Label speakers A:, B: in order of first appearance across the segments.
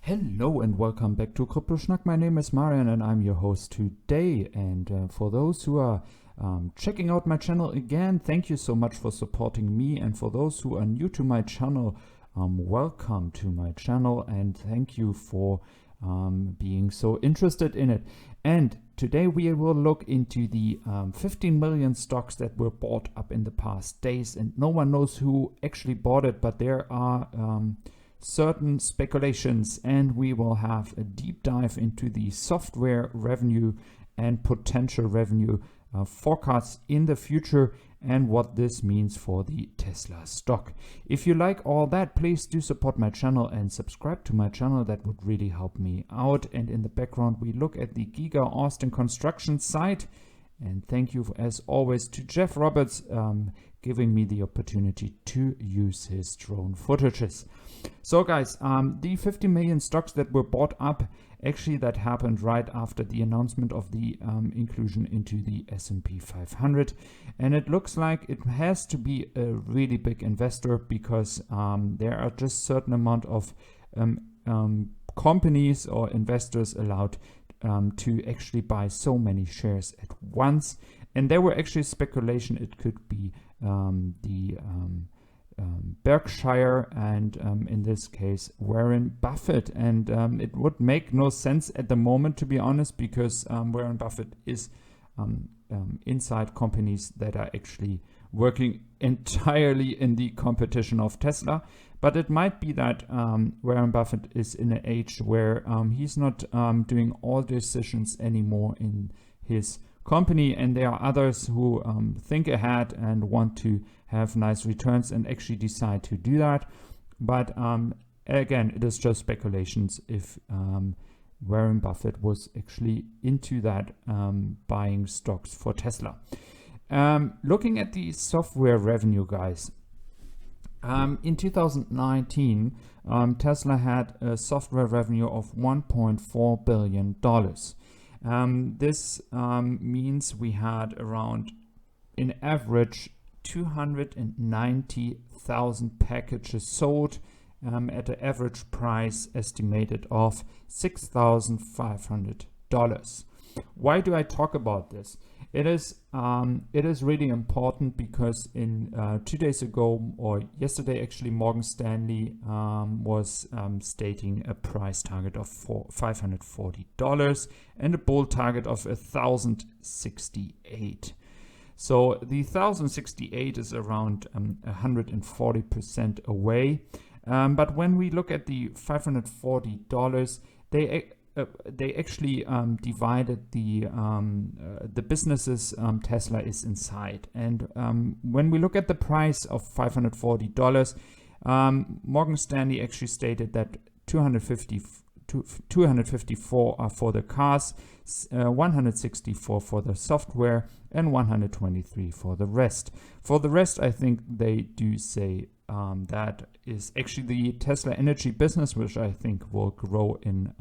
A: Hello and welcome back to Kryptoschnack. My name is Marian and I'm your host today. And for those who are checking out my channel again, thank you so much for supporting me. And for those who are new to my channel, welcome to my channel and thank you for being so interested in it. And today we will look into the 15 million stocks that were bought up in the past days, and no one knows who actually bought it, but there are certain speculations, and we will have a deep dive into the software revenue and potential revenue forecasts in the future and what this means for the Tesla stock. If you like all that, please do support my channel and subscribe to my channel. That would really help me out. And in the background we look at the Giga Austin Construction site, and thank you as always to Jeff Roberts giving me the opportunity to use his drone footages. So guys, the 50 million stocks that were bought up, actually that happened right after the announcement of the inclusion into the S&P 500. And it looks like it has to be a really big investor because there are just certain amount of companies or investors allowed to actually buy so many shares at once. And there were actually speculation it could be Berkshire and in this case Warren Buffett, and it would make no sense at the moment, to be honest, because Warren Buffett is inside companies that are actually working entirely in the competition of Tesla. But it might be that Warren Buffett is in an age where he's not doing all decisions anymore in his company, and there are others who think ahead and want to have nice returns and actually decide to do that. But again, it is just speculations if Warren Buffett was actually into that buying stocks for Tesla. Looking at the software revenue, guys, in 2019 Tesla had a software revenue of $1.4 billion. This means we had around, in average, 290,000 packages sold at an average price estimated of $6,500. Why do I talk about this? It is really important because in 2 days ago, or yesterday actually, Morgan Stanley was stating a price target of $540 and a bull target of 1,068. So the 1,068 is around 140% away. But when we look at the $540, they actually divided the businesses Tesla is inside. And when we look at the price of $540, Morgan Stanley actually stated that 254 are for the cars, 164 for the software, and 123 for the rest. For the rest, I think they do say that is actually the Tesla energy business, which I think will grow in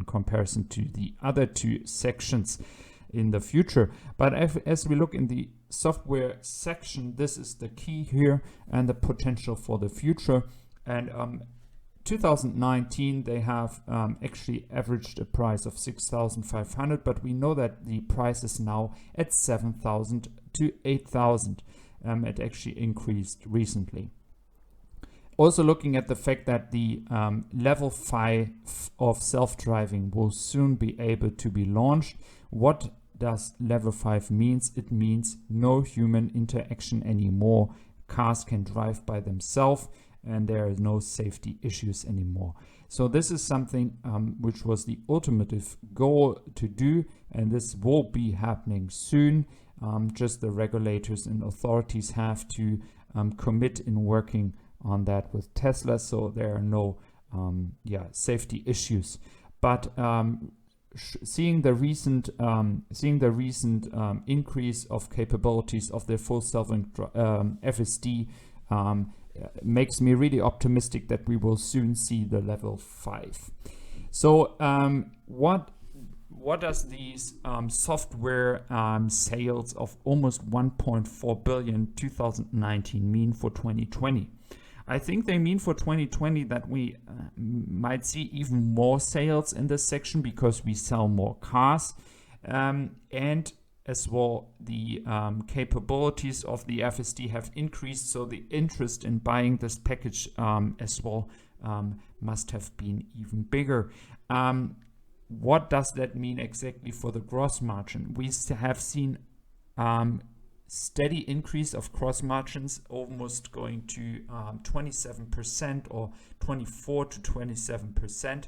A: comparison to the other two sections in the future. But as we look in the software section, this is the key here and the potential for the future. And 2019 they have actually averaged a price of 6,500, but we know that the price is now at 7,000 to 8,000. It actually increased recently. Also looking at the fact that the level 5 of self-driving will soon be able to be launched. What does level 5 means? It means no human interaction anymore. Cars can drive by themselves and there are no safety issues anymore. So this is something which was the ultimate goal to do, and this will be happening soon. Just the regulators and authorities have to commit in working on that with Tesla, so there are no safety issues. But seeing the recent increase of capabilities of the full self-driving FSD makes me really optimistic that we will soon see the level 5. So what does these software sales of almost 1.4 billion 2019 mean for 2020? I think they mean for 2020 that we might see even more sales in this section because we sell more cars, and as well the capabilities of the FSD have increased, so the interest in buying this package as well must have been even bigger. What does that mean exactly for the gross margin? We have seen steady increase of gross margins, almost going to 27% or 24 to 27%.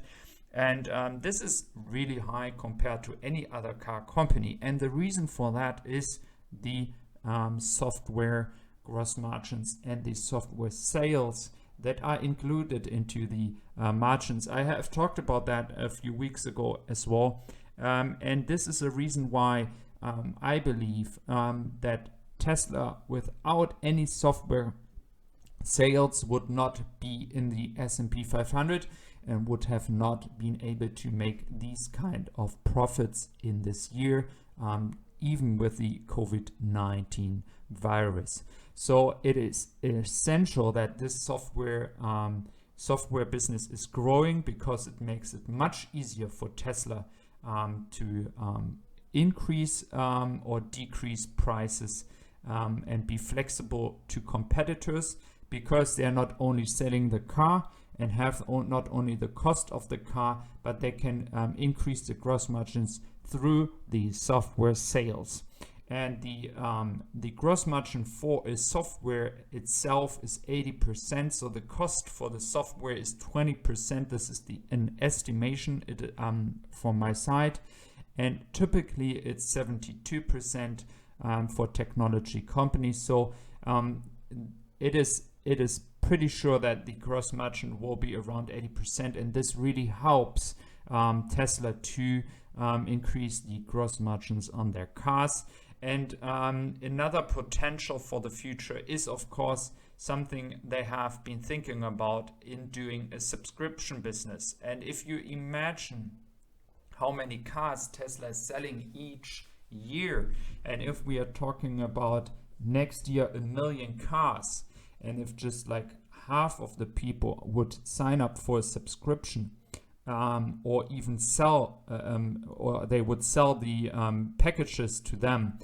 A: And this is really high compared to any other car company. And the reason for that is the software gross margins and the software sales that are included into the margins. I have talked about that a few weeks ago as well. And this is a reason why I believe that Tesla, without any software sales, would not be in the S&P 500 and would have not been able to make these kind of profits in this year, even with the COVID-19 virus. So it is essential that this software business is growing, because it makes it much easier for Tesla to increase or decrease prices and be flexible to competitors, because they are not only selling the car and have not only the cost of the car, but they can increase the gross margins through the software sales. And the gross margin for a software itself is 80%, so the cost for the software is 20%. This is an estimation from my side, and typically it's 72% for technology companies. So it is pretty sure that the gross margin will be around 80%, and this really helps Tesla to increase the gross margins on their cars. And another potential for the future is, of course, something they have been thinking about in doing a subscription business. And if you imagine how many cars Tesla is selling each year, and if we are talking about next year 1 million cars, and if just like half of the people would sign up for a subscription, or even sell, or they would sell the packages to them.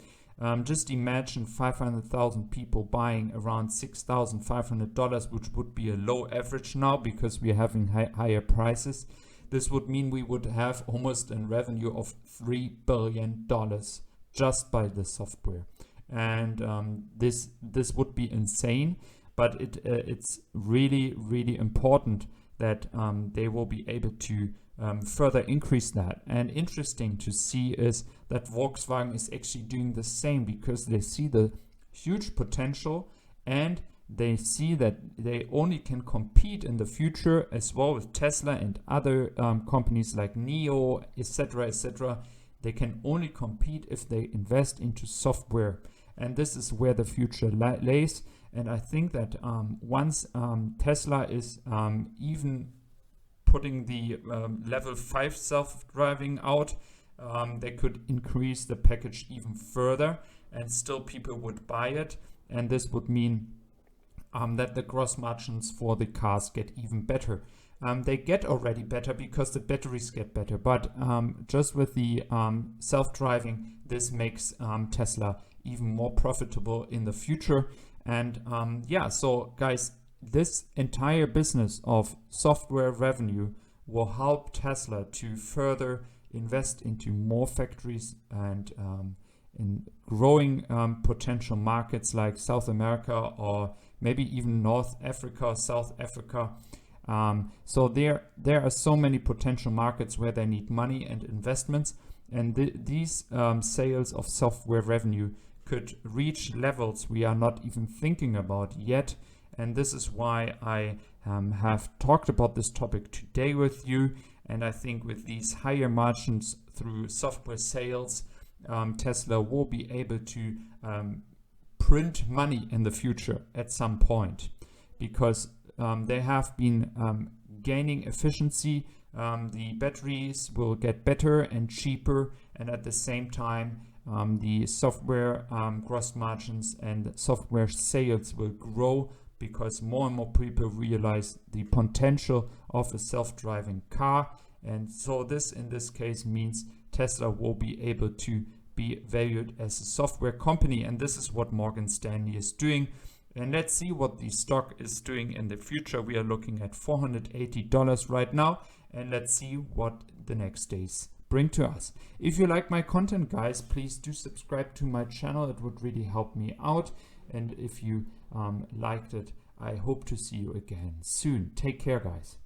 A: Just imagine 500,000 people buying around $6,500, which would be a low average now because we are having higher prices. This would mean we would have almost a revenue of $3 billion just by the software. And this would be insane, but it's really, really important that they will be able to further increase that. And interesting to see is that Volkswagen is actually doing the same, because they see the huge potential and they see that they only can compete in the future as well with Tesla and other companies like NIO, etc., etc. They can only compete if they invest into software, and this is where the future lays. And I think that once Tesla is even putting the level 5 self-driving out, they could increase the package even further, and still people would buy it. And this would mean that the gross margins for the cars get even better. They get already better because the batteries get better, but just with the self-driving, this makes Tesla even more profitable in the future. And yeah, so guys, this entire business of software revenue will help Tesla to further invest into more factories and in growing potential markets like South America, or maybe even North Africa, South Africa. So there are so many potential markets where they need money and investments, and these sales of software revenue could reach levels we are not even thinking about yet. And this is why I have talked about this topic today with you. And I think with these higher margins through software sales, Tesla will be able to print money in the future at some point, because they have been gaining efficiency. The batteries will get better and cheaper, and at the same time the software gross margins and software sales will grow because more and more people realize the potential of a self-driving car. And so this in this case means Tesla will be able to be valued as a software company, and this is what Morgan Stanley is doing. And let's see what the stock is doing in the future. We are looking at $480 right now, and let's see what the next days bring to us. If you like my content, guys, please do subscribe to my channel. It would really help me out. And if you liked it, I hope to see you again soon. Take care, guys.